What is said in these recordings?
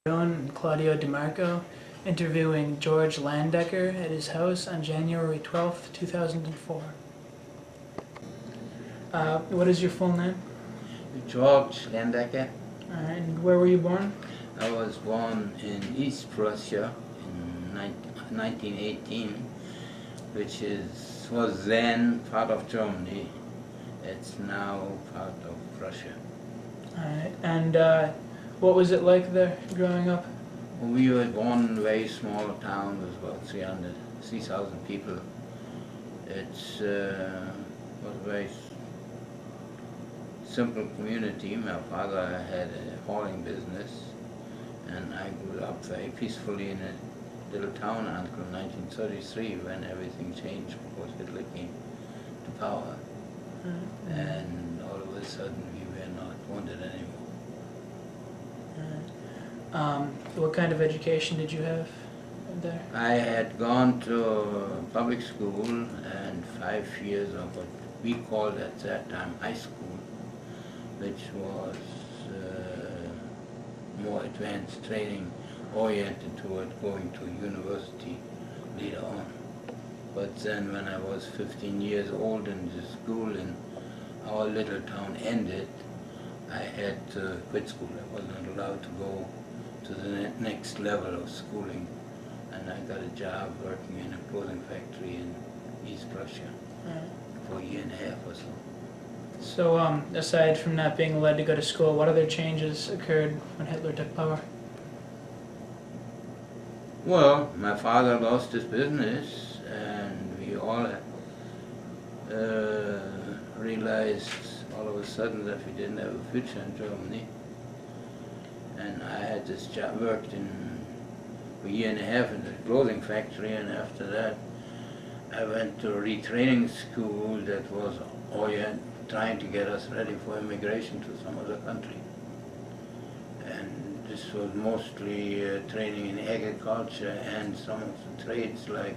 And Claudio DiMarco interviewing George Landecker at his house on January 12th, 2004. What is your full name? George Landecker. And where were you born? I was born in East Prussia in 1918, which was then part of Germany. It's now part of Prussia. Alright, and what was it like there growing up? We were born in a very small town with about 3,000 people. It was a very simple community. My father had a hauling business, and I grew up very peacefully in a little town until 1933, when everything changed because Hitler came to power. And all of a sudden we were not wanted anymore. What kind of education did you have there? I had gone to public school and 5 years of what we called at that time high school, which was more advanced training oriented toward going to university later on. But then when I was 15 years old and the school in our little town ended, I had to quit school. I wasn't allowed to go to the next level of schooling, and I got a job working in a clothing factory in East Prussia for a year and a half or so. So, aside from not being allowed to go to school, what other changes occurred when Hitler took power? Well, my father lost his business, and we all realized all of a sudden that we didn't have a future in Germany. And I had this job, worked in a year and a half in the clothing factory, and after that I went to a retraining school that was trying to get us ready for immigration to some other country. And this was mostly training in agriculture and some of the trades like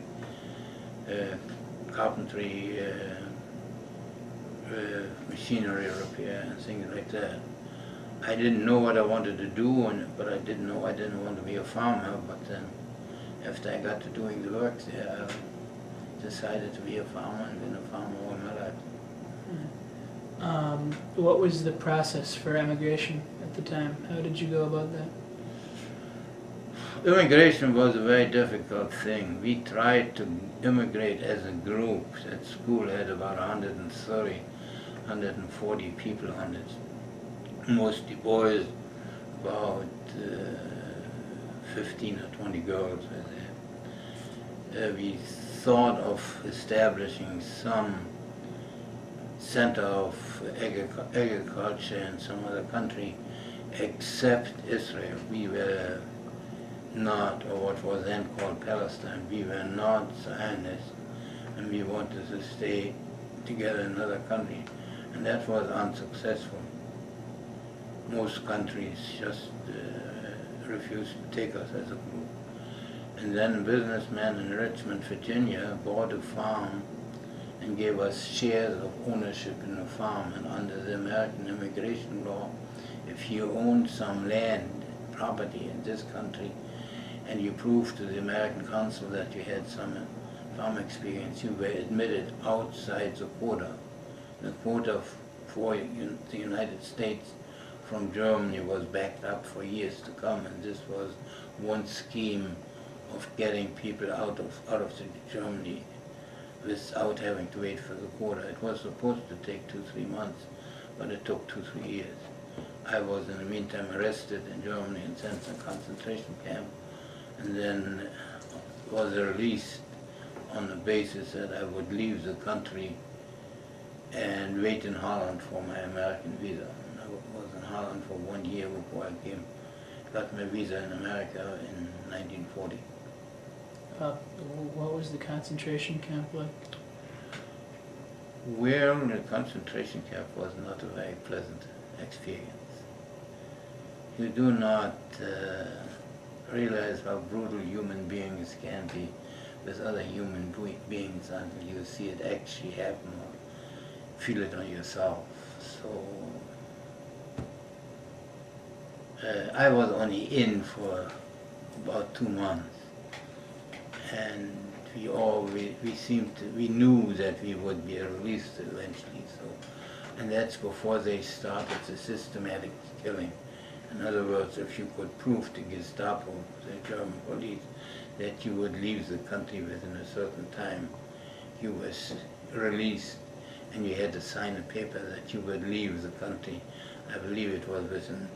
carpentry, machinery repair and things like that. I didn't know what I wanted to do, but I didn't want to be a farmer. But then, after I got to doing the work there, I decided to be a farmer and been a farmer all my life. What was the process for emigration at the time? How did you go about that? Immigration was a very difficult thing. We tried to immigrate as a group. That school had about 130, 140 people on it. Mostly boys, about 15 or 20 girls were there. We thought of establishing some center of agriculture in some other country except Israel. We were not, or what was then called Palestine, we were not Zionists, and we wanted to stay together in another country, and that was unsuccessful. Most countries just refused to take us as a group. And then a businessman in Richmond, Virginia bought a farm and gave us shares of ownership in the farm. And under the American immigration law, if you owned some land, property in this country, and you proved to the American consul that you had some farm experience, you were admitted outside the quota. The quota for the United States from Germany was backed up for years to come, and this was one scheme of getting people out of Germany without having to wait for the quota. It was supposed to take 2-3 months, but it took 2-3 years. I was in the meantime arrested in Germany and sent to a concentration camp, and then was released on the basis that I would leave the country and wait in Holland for my American visa. I was in Holland for 1 year before I got my visa in America in 1940. What was the concentration camp like? Well, the concentration camp was not a very pleasant experience. You do not realize how brutal human beings can be with other human beings until you see it actually happen or feel it on yourself. So I was only in for about 2 months, and we knew that we would be released eventually. So, and that's before they started the systematic killing. In other words, if you could prove to Gestapo, the German police, that you would leave the country within a certain time, you was released, and you had to sign a paper that you would leave the country. I believe it was within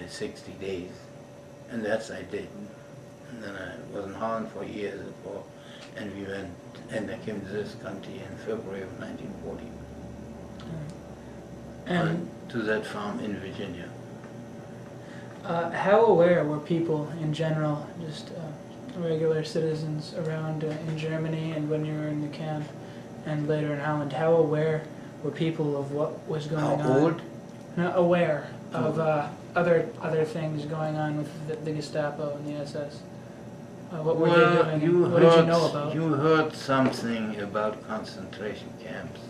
60 days, and that's I did. And then I was in Holland for years before, and we went, and I came to this country in February of 1940, And to that farm in Virginia. how aware were people in general, just regular citizens around in Germany and when you were in the camp and later in Holland, how aware were people of what was going on? How old? No, aware of other things going on with the Gestapo and the SS? What were they doing? What did you know about? You heard something about concentration camps,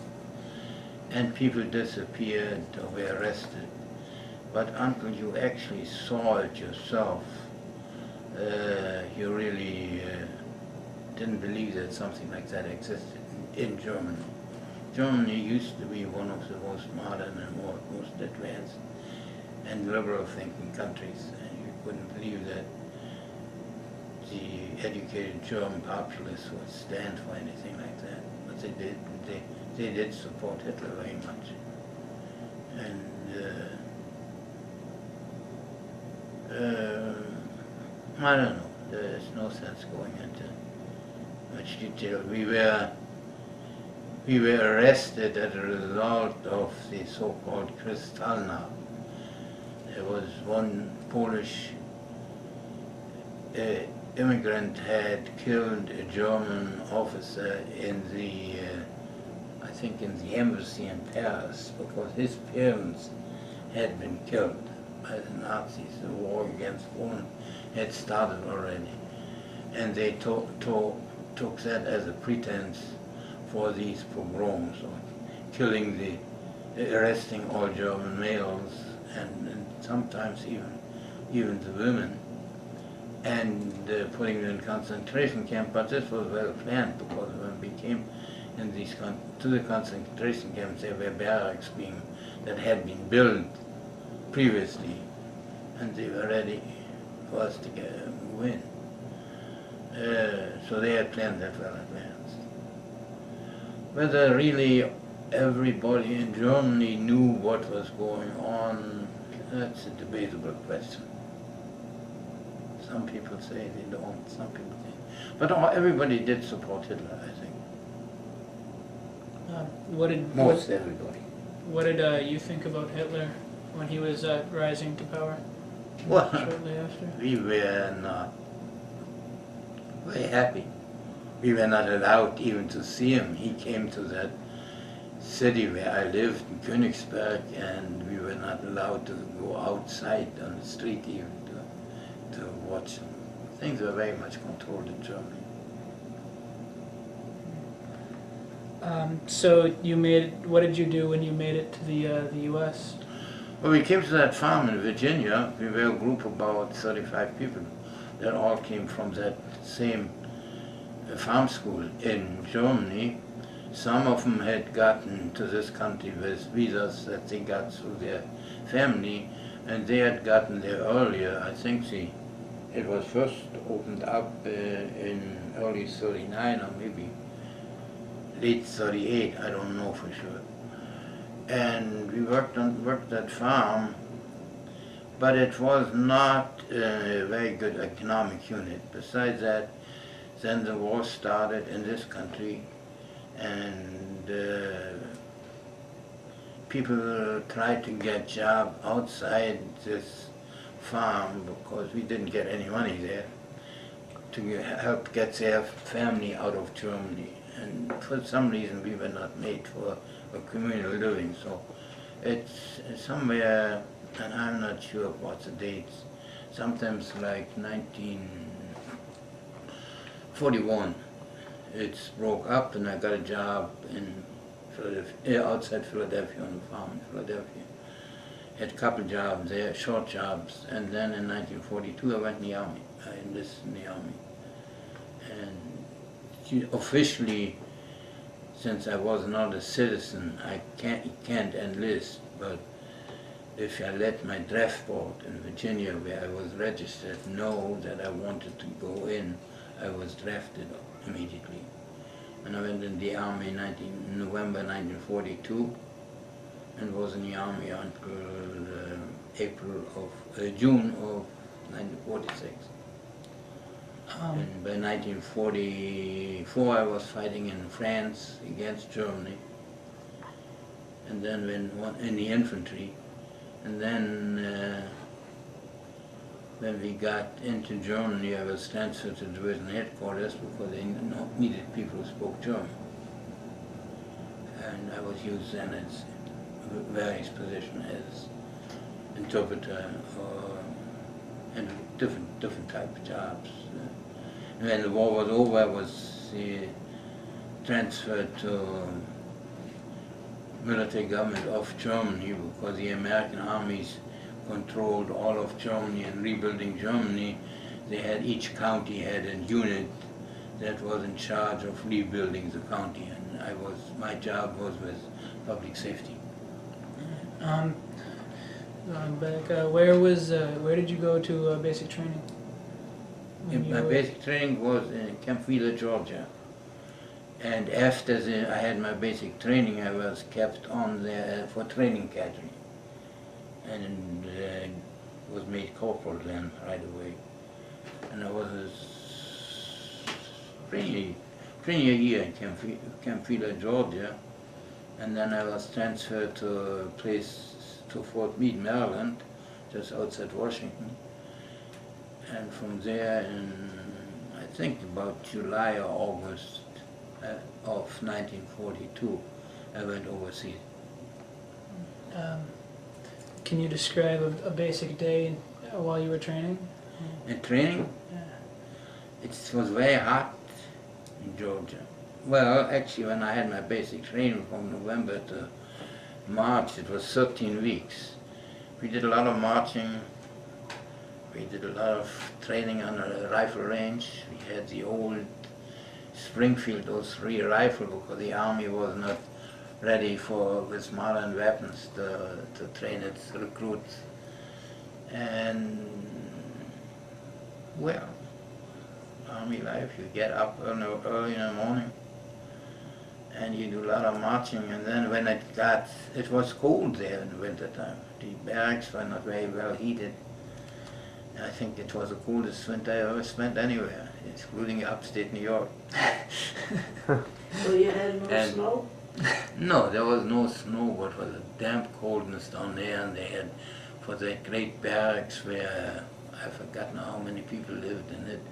and people disappeared or were arrested. But until you actually saw it yourself, you really didn't believe that something like that existed in Germany. Germany used to be one of the most modern and most advanced and liberal thinking countries, and you couldn't believe that the educated German populace would stand for anything like that. But they did. They did support Hitler very much. And I don't know. There's no sense going into much detail. We were arrested as a result of the so-called Kristallnacht. There was one Polish immigrant had killed a German officer in the, I think in the embassy in Paris, because his parents had been killed by the Nazis. The war against Poland had started already, and they took that as a pretense for these pogroms, or arresting all German males, and sometimes even the women, and putting them in concentration camp. But this was well planned, because when we came in to the concentration camps, there were barracks that had been built previously, and they were ready for us to move in. So they had planned that well advanced. Whether really everybody in Germany knew what was going on, that's a debatable question. Some people say they don't, some people think. But everybody did support Hitler, I think. Most everybody. What did you think about Hitler when he was rising to power? Well, shortly after? We were not very happy. We were not allowed even to see him. He came to that city where I lived, in Königsberg, and we were not allowed to go outside on the street even to watch him. Things were very much controlled in Germany. So what did you do when you made it to the U.S.? Well, we came to that farm in Virginia. We were a group of about 35 people that all came from that same farm school in Germany. Some of them had gotten to this country with visas that they got through their family, and they had gotten there earlier. I think it was first opened up in early 39 or maybe late 38, I don't know for sure. And we worked that farm, but it was not a very good economic unit. Besides that, then the war started in this country, and people tried to get jobs outside this farm because we didn't get any money there to help get their family out of Germany. And for some reason we were not made for a communal living, so it's somewhere, and I'm not sure what the dates, sometimes like 1941 it's broke up, and I got a job in Philadelphia, outside Philadelphia, on a farm in Philadelphia. had a couple jobs there, short jobs, and then in 1942 I went in the army. I enlisted in the army. And officially, since I was not a citizen, I can't enlist, but if I let my draft board in Virginia, where I was registered, know that I wanted to go in, I was drafted immediately. And I went in the army in November 1942 and was in the army until June of 1946. And by 1944 I was fighting in France against Germany, and then in the infantry. And then when we got into Germany, I was transferred to division headquarters because they needed people who spoke German. And I was used then as various positions as interpreter and different type of jobs. And when the war was over, I was transferred to military government of Germany because the American armies controlled all of Germany, and rebuilding Germany, they had, each county had a unit that was in charge of rebuilding the county, and my job was with public safety. Going back, where did you go to basic training? My basic training was in Camp Wheeler, Georgia. And after I had my basic training, I was kept on there for training cadre, and was made corporal then right away. And I was training a year in Camp Wheeler, Georgia, and then I was transferred to Fort Meade, Maryland, just outside Washington. And from there, I think about July or August of 1942, I went overseas. Can you describe a basic day while you were training? In training? Yeah. It was very hot in Georgia. Well, actually, when I had my basic training from November to March, it was 13 weeks. We did a lot of marching. We did a lot of training on a rifle range. We had the old Springfield 03 rifle because the army was not ready with modern weapons to train its recruits. And well, army life, you get up early in the morning and you do a lot of marching, and then when it was cold there in the winter time. The barracks were not very well heated. I think it was the coldest winter I ever spent anywhere, including upstate New York. So you had no snow? No, there was no snow, but it was a damp coldness down there, and they had, for that great barracks where, I've forgotten how many people lived in it,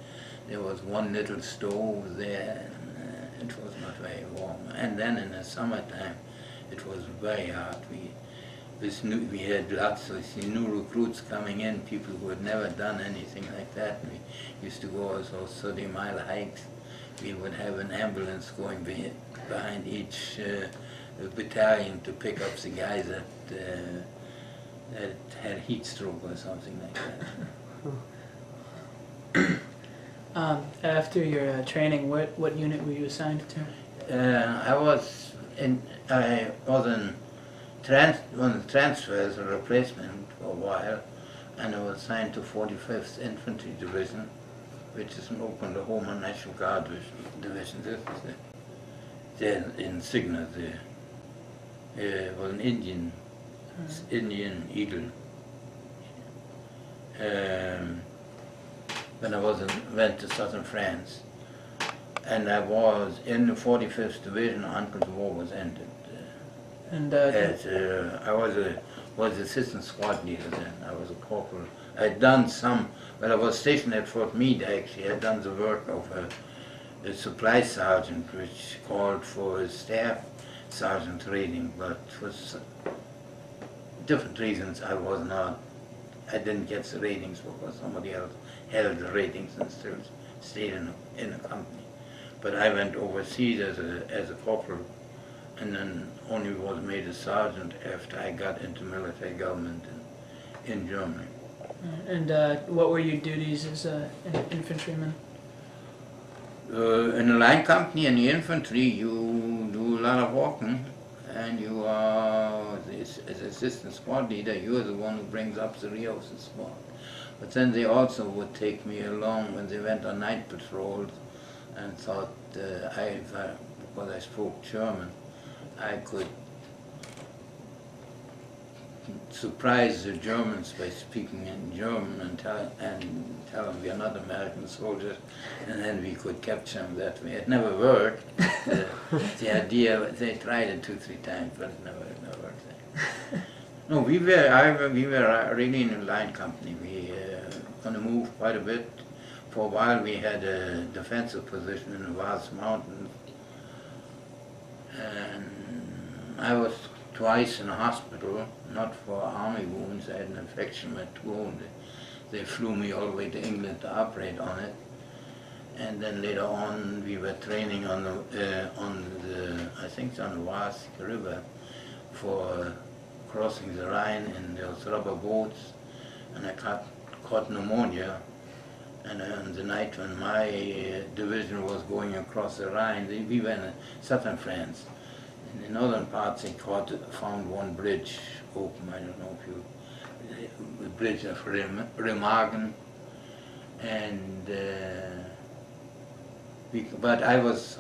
there was one little stove there, and it was not very warm. And then in the summertime, it was very hot. We had lots of new recruits coming in, people who had never done anything like that. We used to go on those 30-mile hikes. We would have an ambulance going behind each battalion to pick up the guys that had heat stroke or something like that. After your training, what unit were you assigned to? I was in transfer as a replacement for a while, and I was assigned to 45th Infantry Division, which is an Oklahoma National Guard division. This is the insignia there. It was an Indian eagle. When I went to southern France, and I was in the 45th Division until the war was ended. And I was assistant squad leader then. I was a corporal. I'd done some, but I was stationed at Fort Meade actually. I'd done the work of a supply sergeant, which called for a staff sergeant rating, but for different reasons I didn't get the ratings because somebody else held the ratings and still stayed in the company. But I went overseas as a corporal, and then only was made a sergeant after I got into military government in in Germany. And what were your duties as an infantryman? In a line company in the infantry, you do a lot of walking, and you are, as assistant squad leader, you are the one who brings up the rear of the squad. But then they also would take me along when they went on night patrols, and thought because I spoke German, I could surprise the Germans by speaking in German and tell them we are not American soldiers, and then we could capture them that way. It never worked. The idea, they tried it 2-3 times, but it never worked. No, we were really in a line company. We on the move quite a bit. For a while we had a defensive position in the vast mountains, and I was twice in a hospital, not for army wounds. I had an infection with my wound. They flew me all the way to England to operate on it, and then later on we were training on the I think it's on the Vast River for crossing the Rhine in those rubber boats, and I caught pneumonia. And on the night when my division was going across the Rhine, we were in southern France. In the northern parts, they found one bridge open. I don't know if you, the bridge of Remagen, and but I was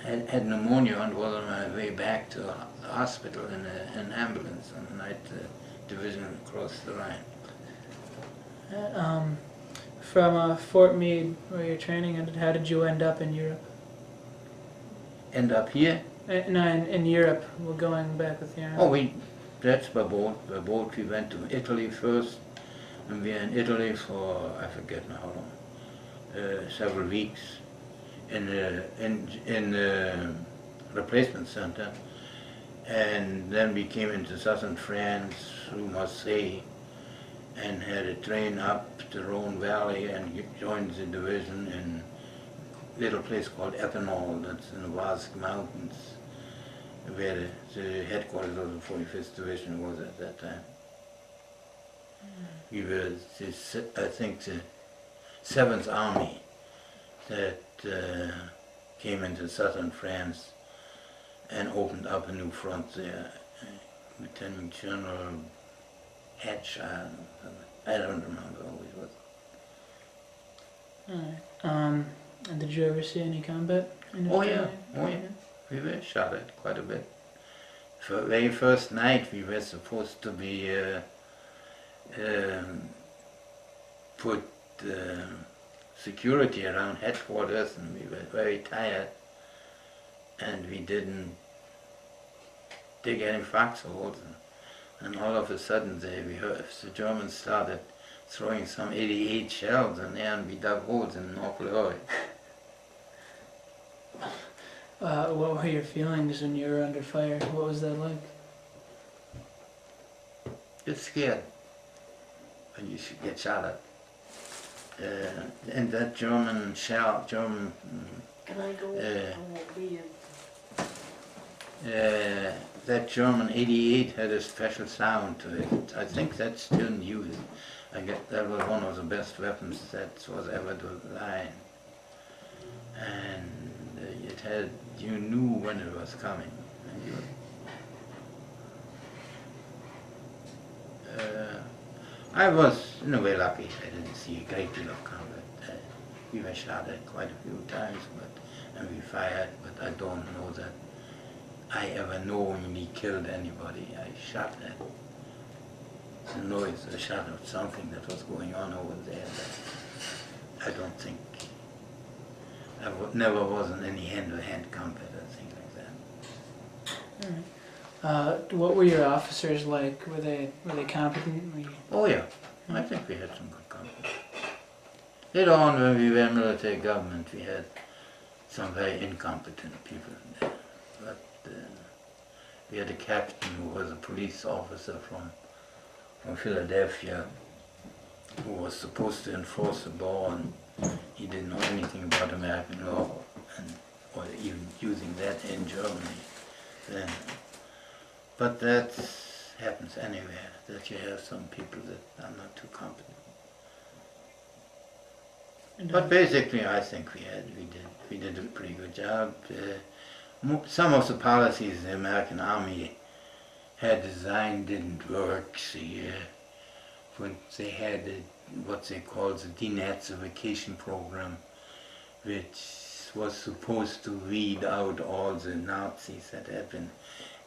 had pneumonia and was on my way back to the hospital in an ambulance on the night division across the Rhine. From Fort Meade, where you're training, and how did you end up in Europe? End up here? No, in Europe. We're going back with you. Oh, that's by boat. By boat we went to Italy first, and we were in Italy for, I forget now how long, several weeks in the replacement center. And then we came into southern France through Marseille, and had a train up the Rhone Valley and joined the division in a little place called Epinal, that's in the Basque Mountains, where the headquarters of the 45th Division was at that time. We were, I think, the 7th Army that came into southern France and opened up a new front there. Lieutenant General Hatch, I don't remember who it was. Alright. And did you ever see any combat? Oh yeah. We were shot at quite a bit. For the very first night we were supposed to be put security around headquarters, and we were very tired, and we didn't dig any foxholes. And all of a sudden we heard the Germans started throwing some 88 shells in there, and we dug holes in an awful hurry. What were your feelings when you were under fire? What was that like? You're scared when you get shot at. And that German shell, Can I go? I won't be in. That German 88 had a special sound to it. I think that's still in use. I guess that was one of the best weapons that was ever designed. And it had, you knew when it was coming. And I was in a way lucky. I didn't see a great deal of combat. We were shot at quite a few times, and we fired, but I don't know that I ever knowingly killed anybody. I shot at the noise, I shot at something that was going on over there. I don't think, I never was in any hand-to-hand combat or things like that. All right. What were your officers like? Were they competent? Oh yeah, I think we had some good company. Later on, when we were military government, we had some very incompetent people there. But we had a captain who was a police officer from Philadelphia, who was supposed to enforce the law, and he didn't know anything about American law, or even using that in Germany then. But that's happens anywhere, that you have some people that are not too competent. But basically, I think we did a pretty good job. Some of the policies the American Army had designed didn't work. When they had what they called the denazification program, which was supposed to weed out all the Nazis that had been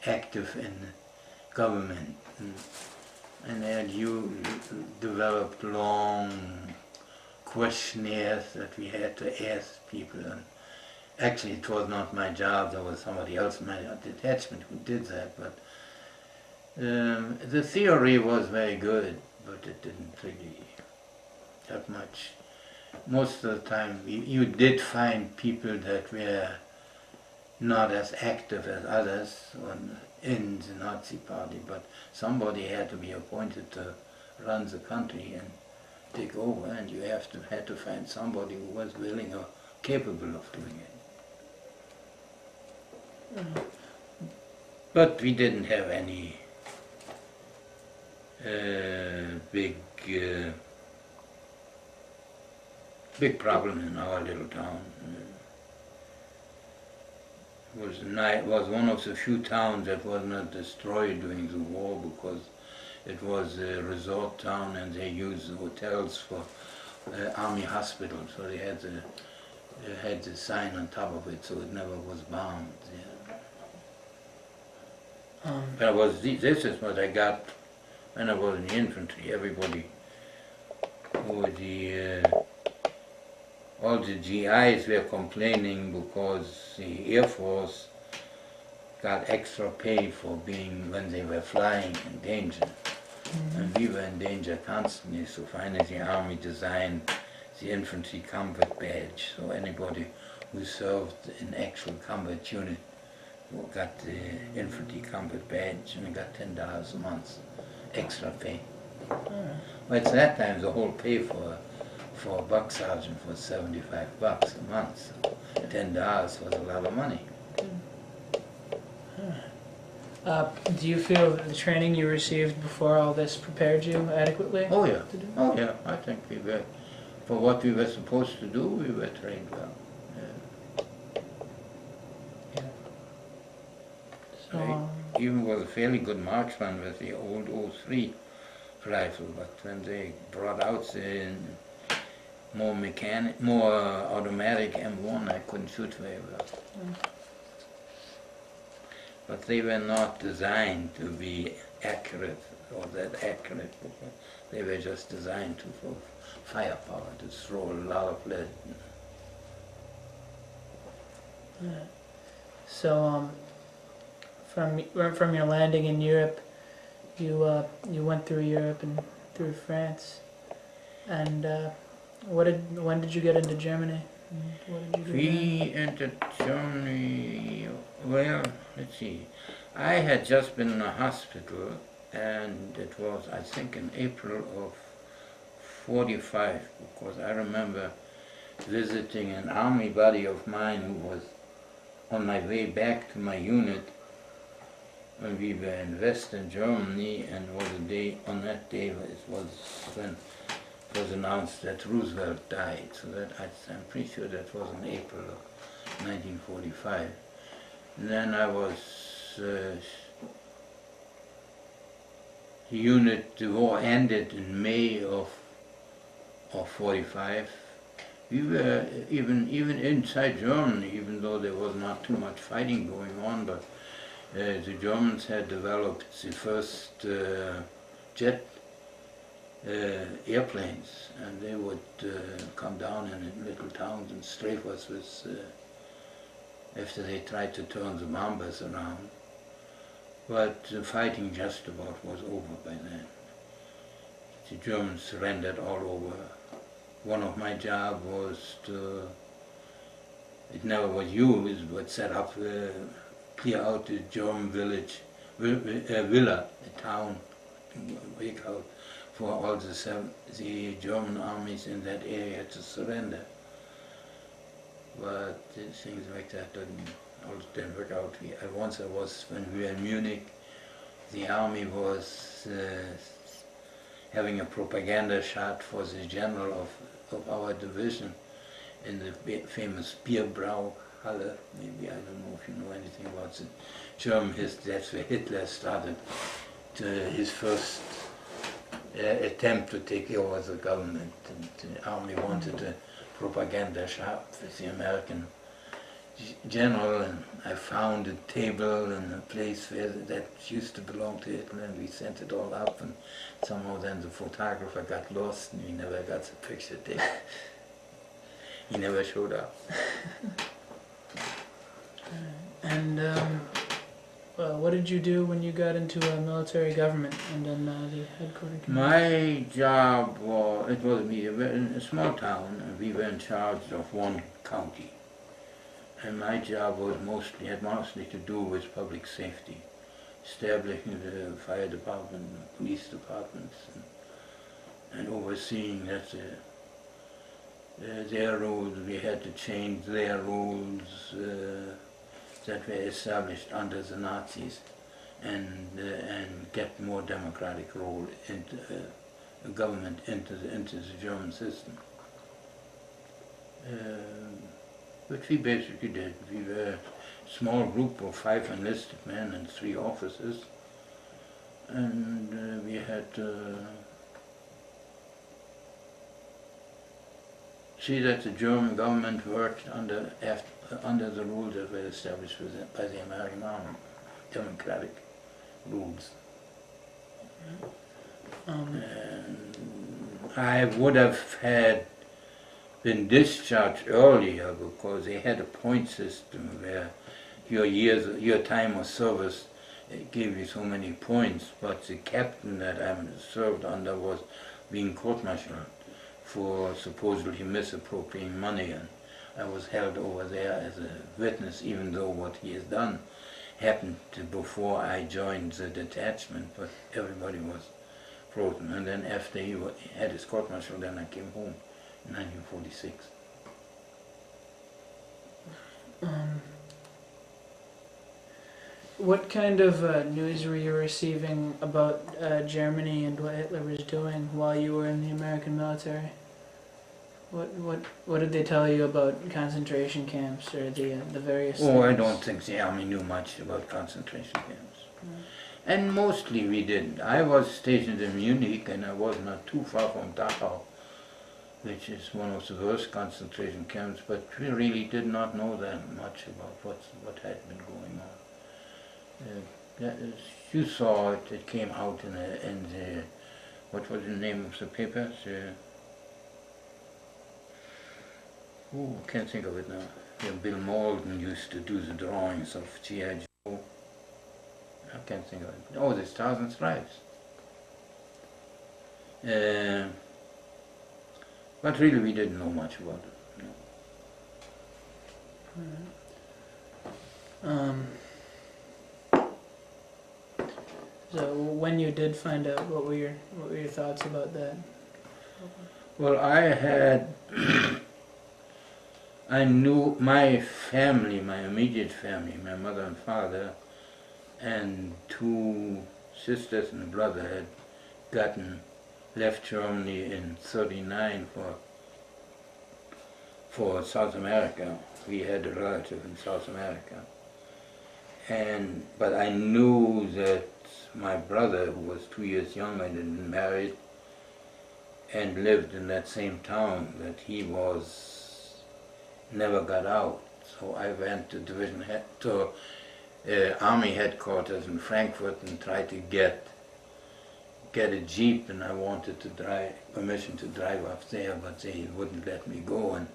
active in government. And then you developed long questionnaires that we had to ask people. And actually, it was not my job, there was somebody else in my detachment who did that. But the theory was very good, but it didn't really have much. Most of the time, you did find people that were not as active as others in the Nazi party, but somebody had to be appointed to run the country and take over, and you had to find somebody who was willing or capable of doing it. But we didn't have any big problem in our little town. It was one of the few towns that was not destroyed during the war, because it was a resort town and they used the hotels for army hospitals, so they had the sign on top of it, so it never was bombed. Yeah. But this is what I got when I was in the infantry. Everybody, all the GIs were complaining because the Air Force got extra pay for being, when they were flying, in danger. And we were in danger constantly, so finally the Army designed the Infantry Combat Badge, so anybody who served in actual combat unit got the Infantry Combat Badge and got $10 a month extra pay. But at that time the whole pay for a buck sergeant was $75 a month, so $10 was a lot of money. Do you feel that the training you received before all this prepared you adequately? Oh yeah, oh yeah, I think we were, for what we were supposed to do, we were trained well. Yeah. So, I even was a fairly good marksman with the old 03 rifle, but when they brought out the more automatic M1, I couldn't shoot very well. But they were not designed to be accurate, or that accurate. They were just designed for firepower, to throw a lot of lead. So, from your landing in Europe, you went through Europe and through France, and when did you get into Germany? What did you do We entered Germany, well, let's see. I had just been in a hospital, and it was, I think, in April of '45, because I remember visiting an army buddy of mine who was on my way back to my unit when we were in Western Germany, and on that day it was when it was announced that Roosevelt died, so that I'm pretty sure that was in April of 1945. And then I was, the war ended in May of 45. We were even inside Germany, even though there was not too much fighting going on, but the Germans had developed the first jet airplanes, and they would come down in little towns and strafe us with, after they tried to turn the bombers around. But the fighting just about was over by then. The Germans surrendered all over. One of my job was to, it never was used, but set up, clear out the German village, villa, a town, wake out, for all the German armies in that area to surrender. But things like that didn't work out. When we were in Munich, the army was having a propaganda shot for the general of our division in the famous Bierbrauhalle. Maybe, I don't know if you know anything about the German history. That's where Hitler started his first attempt to take over the government, and the army wanted a propaganda shop with the American general, and I found a table in a place where that used to belong to Hitler, and we sent it all up, and somehow then the photographer got lost and we never got the picture taken. He never showed up. And well, what did you do when you got into a military government and then the headquarters? My job was, we were in a small town, and we were in charge of one county. And my job was had mostly to do with public safety, establishing the fire department, the police departments, and overseeing that their rules, we had to change their rules that were established under the Nazis, and get more democratic role into government into the German system. Which we basically did. We were a small group of 5 enlisted men and 3 officers, and we had to see that the German government worked under the rules that were established by the American army, democratic rules. I would have been discharged earlier because they had a point system where your time of service gave you so many points, but the captain that I served under was being court-martialed for supposedly misappropriating money, and I was held over there as a witness, even though what he has done happened before I joined the detachment, but everybody was frozen. And then after he had his court-martial, then I came home in 1946. What kind of news were you receiving about Germany and what Hitler was doing while you were in the American military? What did they tell you about concentration camps or the various Oh, I things? don't think the army knew much about concentration camps. And mostly we didn't. I was stationed in Munich, and I was not too far from Dachau, which is one of the worst concentration camps, but we really did not know that much about what had been going on. You saw it, it came out in the what was the name of the paper? I can't think of it now. Yeah, Bill Malden used to do the drawings of G.I. Joe. I can't think of it. Oh, the Stars and Stripes. But really we didn't know much about it. No. So when you did find out, what were your thoughts about that? Well, I knew my family, my immediate family, my mother and father, and 2 sisters and a brother had left Germany in '39 for South America. We had a relative in South America. But I knew that my brother, who was 2 years younger and married and lived in that same town, that he never got out. So I went to army headquarters in Frankfurt and tried to get a jeep, and I wanted to permission to drive up there, but they wouldn't let me go, and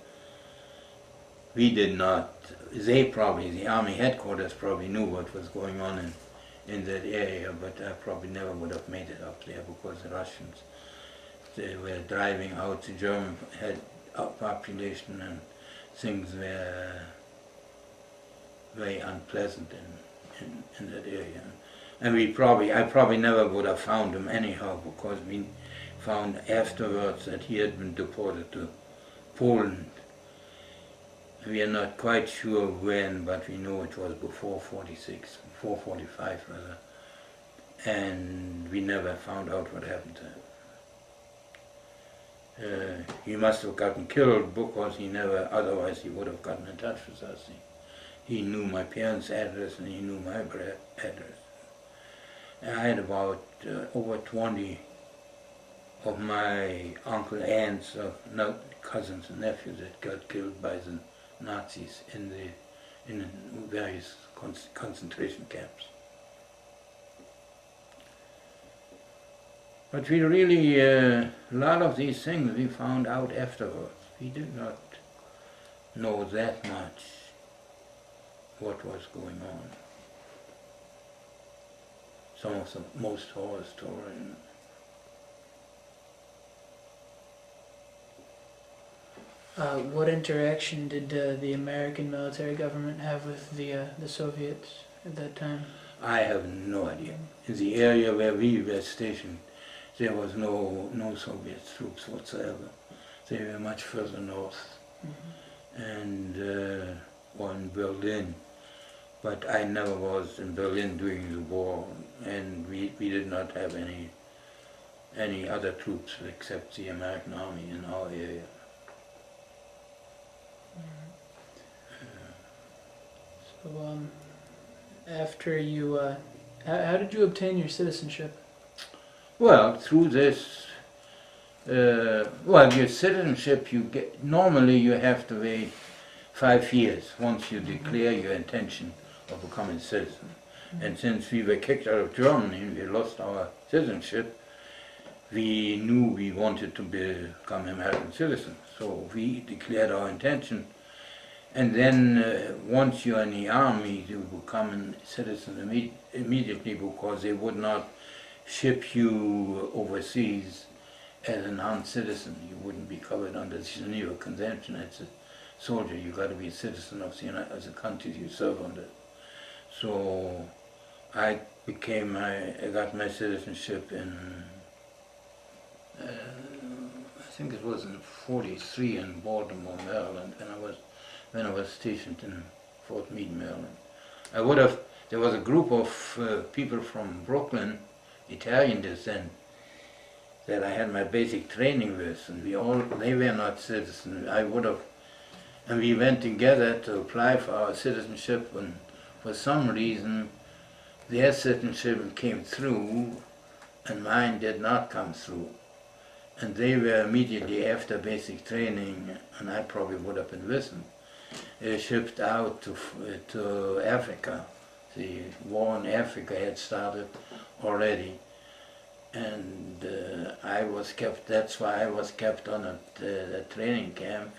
we did not. The army headquarters probably knew what was going on in that area, but I probably never would have made it up there because the Russians, they were driving out the German population, and things were very unpleasant in that area. And I probably never would have found him anyhow, because we found afterwards that he had been deported to Poland. We are not quite sure when, but we know it was before 46, before 45 rather. and we never found out what happened to him. He must have gotten killed because he never, otherwise he would have gotten in touch with us. He knew my parents' address and he knew my address. And I had about over 20 of my uncle, aunts, cousins and nephews that got killed by the Nazis in various concentration camps. But we really, a lot of these things we found out afterwards. We did not know that much what was going on. Some of the most horror stories. What interaction did the American military government have with the Soviets at that time? I have no idea. In the area where we were stationed, there was no Soviet troops whatsoever. They were much further north, and or in Berlin. But I never was in Berlin during the war, and we did not have any other troops except the American Army in our area. So, after you, how did you obtain your citizenship? Well, through this, your citizenship, normally you have to wait 5 years once you declare your intention of becoming a citizen. And since we were kicked out of Germany and we lost our citizenship, we knew we wanted to become American citizens. So we declared our intention. And then once you're in the army, you become a citizen immediately, because they would not ship you overseas as a non-citizen. You wouldn't be covered under the Geneva Convention as a soldier. You got to be a citizen of the country you serve under. So I got my citizenship in, I think it was in '43 in Baltimore, Maryland, when I was stationed in Fort Meade, Maryland. There was a group of people from Brooklyn, Italian descent, that I had my basic training with, and they were not citizens. And we went together to apply for our citizenship, and for some reason their citizenship came through and mine did not come through. And they were immediately after basic training, and I probably would have been with them, shipped out to Africa. The war in Africa had started already, and that's why I was kept on a training camp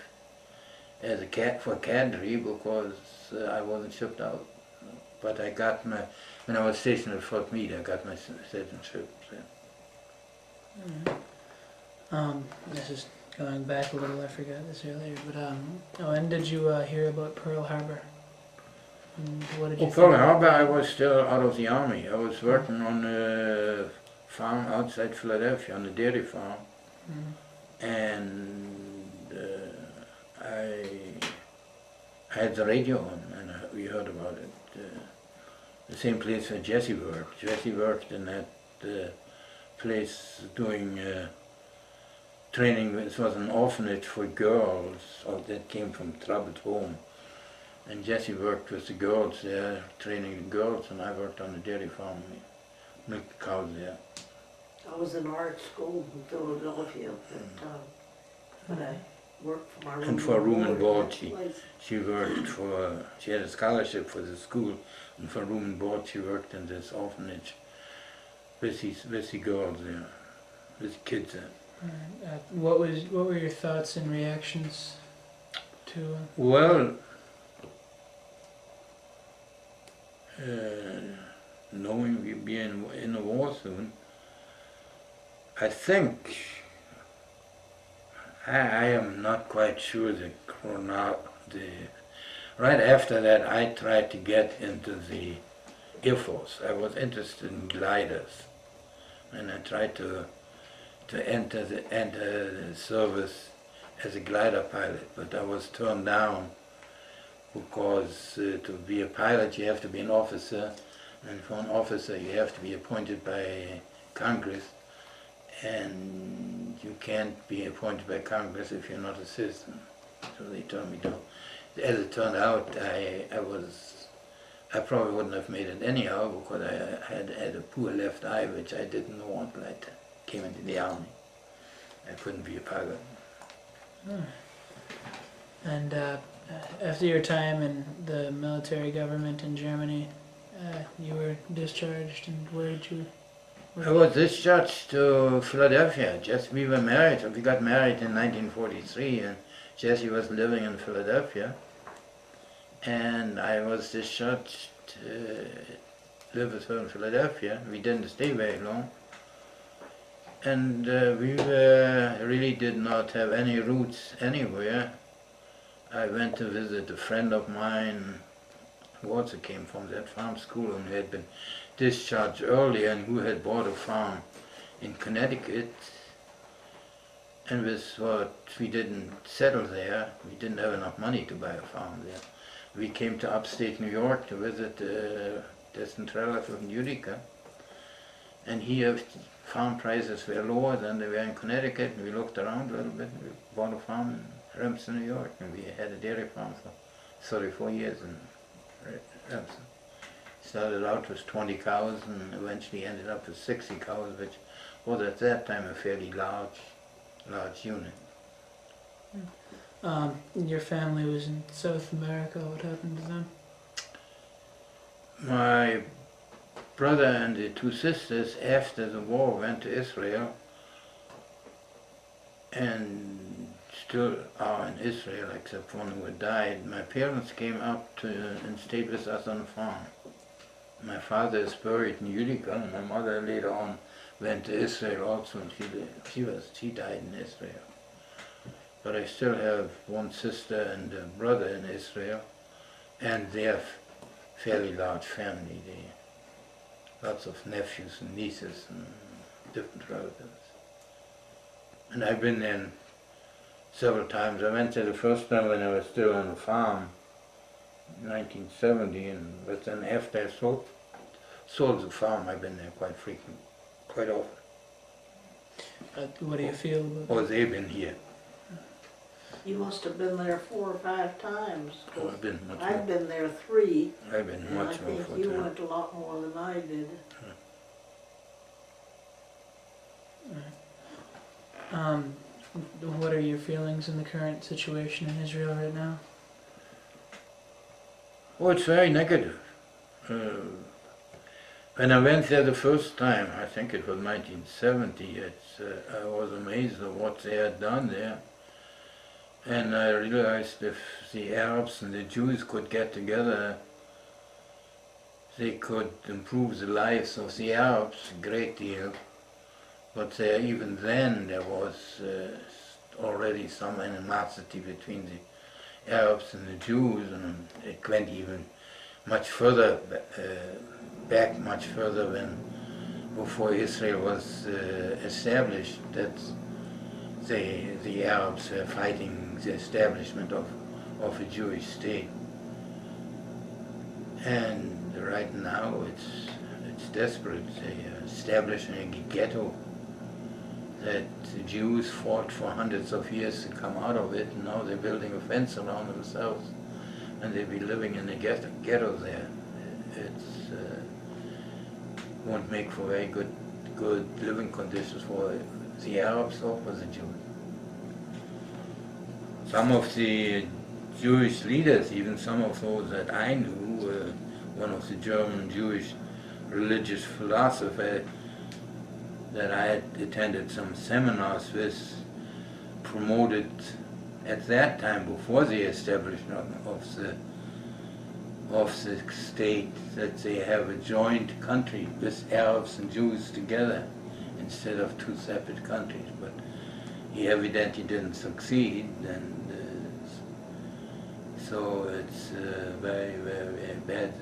as for cadre, because I wasn't shipped out. But when I was stationed at Fort Meade, I got my citizenship. This is going back a little, I forgot this earlier, but when did you hear about Pearl Harbor? And what did you think? Pearl Harbor, I was still out of the army. I was working on a farm outside Philadelphia, on a dairy farm, and I had the radio on, and we heard about it. The same place where Jesse worked. Jesse worked in that place doing training. It was an orphanage for girls that came from troubled home. And Jesse worked with the girls there, training the girls, and I worked on the dairy farm, milked the cows there. I was in art school in Philadelphia at that time, but I worked for my room. And for room and board, she worked for, she had a scholarship for the school, and for room and board she worked in this orphanage with the girls there, with the kids there. What were your thoughts and reactions to? Well, knowing we'd be in a war soon, I think I am not quite sure right after that I tried to get into the Air Force. I was interested in gliders, and I tried to enter the service as a glider pilot, but I was turned down because to be a pilot you have to be an officer, And for an officer you have to be appointed by Congress, and you can't be appointed by Congress if you're not a citizen. So they told me no. As it turned out, I probably wouldn't have made it anyhow, because I had a poor left eye which I didn't know until I came into the army. I couldn't be a pilot. And after your time in the military government in Germany, you were discharged, and where did you? I was discharged to Philadelphia. We were married. We got married in 1943, and Jessie was living in Philadelphia. And I was discharged to live with her in Philadelphia. We didn't stay very long. And we really did not have any roots anywhere. I went to visit a friend of mine who also came from that farm school and who had been discharged earlier and who had bought a farm in Connecticut. And with what we didn't settle there, we didn't have enough money to buy a farm there. We came to upstate New York to visit a distant relative in Utica. And here farm prices were lower than they were in Connecticut, and we looked around a little bit. We bought a farm in Remsen, New York, and we had a dairy farm for 34 years in Remsen. Started out with 20 cows and eventually ended up with 60 cows, which was at that time a fairly large unit. Your family was in South America. What happened to them? My brother and the two sisters after the war went to Israel and still are in Israel, except one who had died. My parents came up and stayed with us on the farm. My father is buried in Utica, and my mother later on went to Israel also, and she died in Israel. But I still have one sister and a brother in Israel, and they have fairly large family. Lots of nephews and nieces and different relatives. And I've been there several times. I went there the first time when I was still on the farm in 1970, but then after I sold the farm, I've been there quite often. What do you feel about Or they've been here. You must have been there 4 or 5 times. Oh, I've been much I've more. been there 3, I've been and I much more think for you time. went a lot more than I did. What are your feelings in the current situation in Israel right now? Oh, it's very negative. When I went there the first time, I think it was 1970, I was amazed at what they had done there. And I realized if the Arabs and the Jews could get together, they could improve the lives of the Arabs a great deal. But even then there was already some animosity between the Arabs and the Jews, and it went even much further back, much further than before Israel was established, that the Arabs were fighting the establishment of a Jewish state. And right now it's desperate. They're establishing a ghetto that the Jews fought for hundreds of years to come out of it, and now they're building a fence around themselves, and they'll be living in a ghetto there. It won't make for very good living conditions for the Arabs or for the Jews. Some of the Jewish leaders, even some of those that I knew, one of the German Jewish religious philosophers that I had attended some seminars with, promoted at that time, before the establishment of the state, that they have a joint country with Arabs and Jews together instead of 2 separate countries. But he evidently didn't succeed, and so it's very, very, very bad.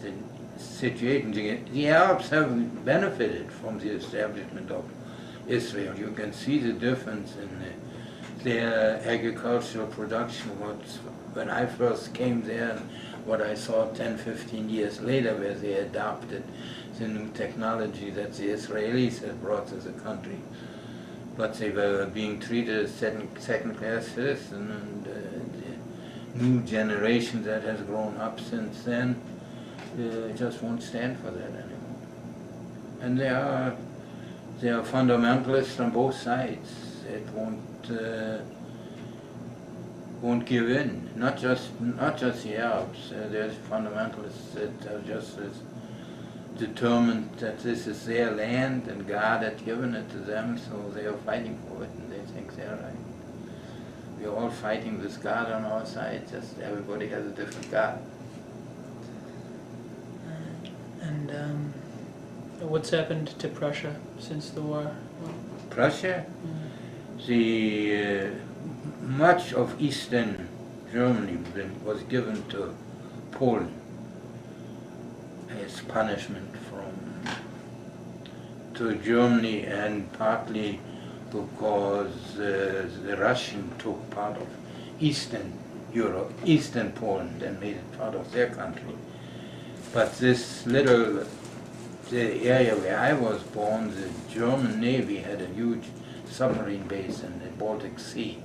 The situation. The Arabs have benefited from the establishment of Israel. You can see the difference in their agricultural production. When I first came there, what I saw 10, 15 years later, where they adopted the new technology that the Israelis had brought to the country. But they were being treated as second-class citizens, and the new generation that has grown up since then just won't stand for that anymore. And there are fundamentalists on both sides that won't give in. Not just the Arabs. There's fundamentalists that are just as determined that this is their land and God had given it to them, so they are fighting for it, and they think they're right. We're all fighting this God on our side, just everybody has a different God. And what's happened to Prussia since the war? Prussia? The much of Eastern Germany was given to Poland as punishment to Germany, and partly because the Russian took part of Eastern Europe, Eastern Poland, and made it part of their country. But this the area where I was born, the German Navy had a huge submarine base in the Baltic Sea,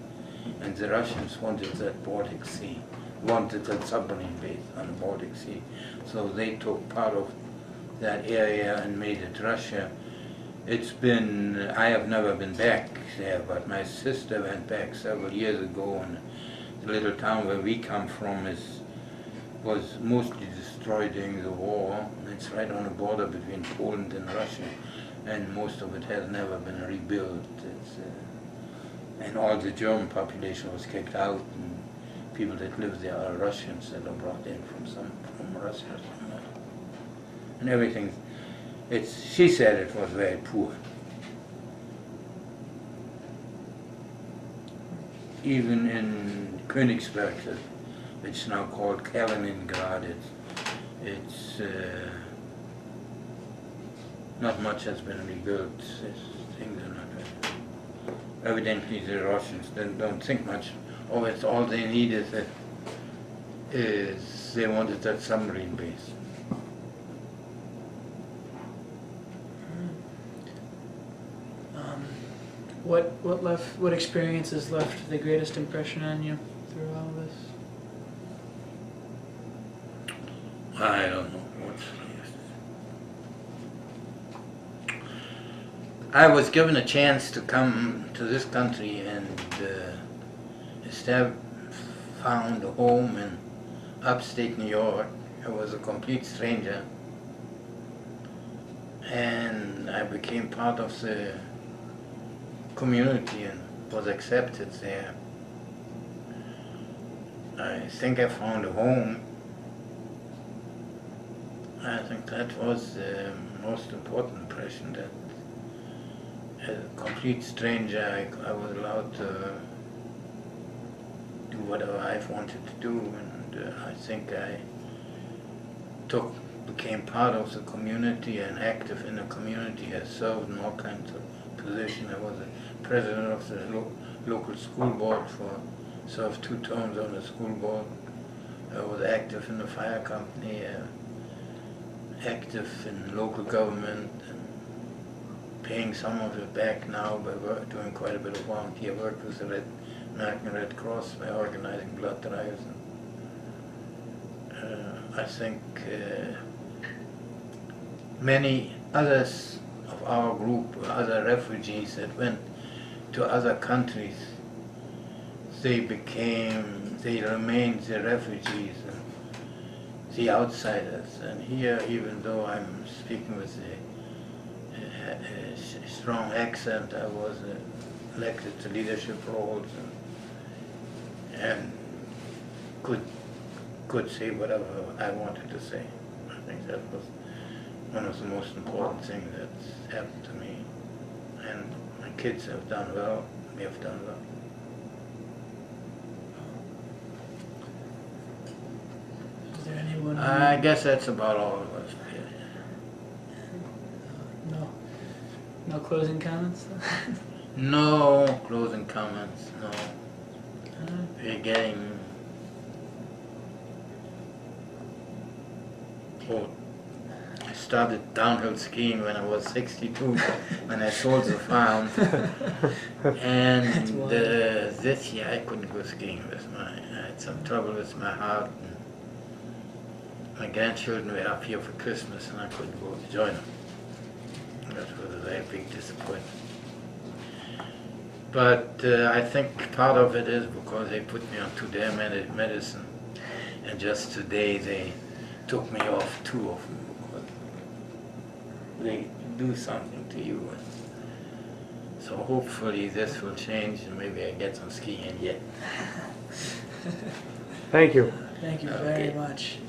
and the Russians wanted that submarine base on the Baltic Sea. So they took part of that area and made it Russia. I have never been back there, but my sister went back several years ago, and the little town where we come from was mostly destroyed during the war. It's right on the border between Poland and Russia, and most of it has never been rebuilt. And all the German population was kicked out, and people that live there are Russians that are brought in from Russia somewhere. And everything, she said it was very poor. Even in Königsberg, which is now called Kaliningrad, it's not much has been rebuilt. Things are not ready. Evidently the Russians don't think much of it. All they need is they wanted that submarine base. What experiences left the greatest impression on you through all of this? I don't know. I was given a chance to come to this country and found a home in upstate New York. I was a complete stranger, and I became part of the community and was accepted there. I think I found a home. I think that was the most important impression, that as a complete stranger I was allowed to do whatever I wanted to do, and I think I became part of the community and active in the community. I served in all kinds of positions. I was the president of the local school board, served 2 terms on the school board. I was active in the fire company, active in local government, and paying some of it back now by doing quite a bit of volunteer work with the American Red Cross by organizing blood drives. I think many others of our group, other refugees that went to other countries, they remained the refugees and the outsiders. And here, even though I'm speaking with a strong accent, I was elected to leadership roles and could say whatever I wanted to say. I think that was one of the most important things that's happened to me. And my kids have done well, we have done well. Is there anyone? I guess that's about all of us. No closing comments? No closing comments, no. We're getting Oh, I started downhill skiing when I was 62, when I sold the farm. And this year I couldn't go skiing with I had some trouble with my heart. And my grandchildren were up here for Christmas and I couldn't go join them. That was a very big disappointment. But I think part of it is because they put me on 2-day medicine, and just today they took me off 2 of them because they do something to you. So hopefully this will change and maybe I get some skiing yet. Thank you. Thank you Okay. very much.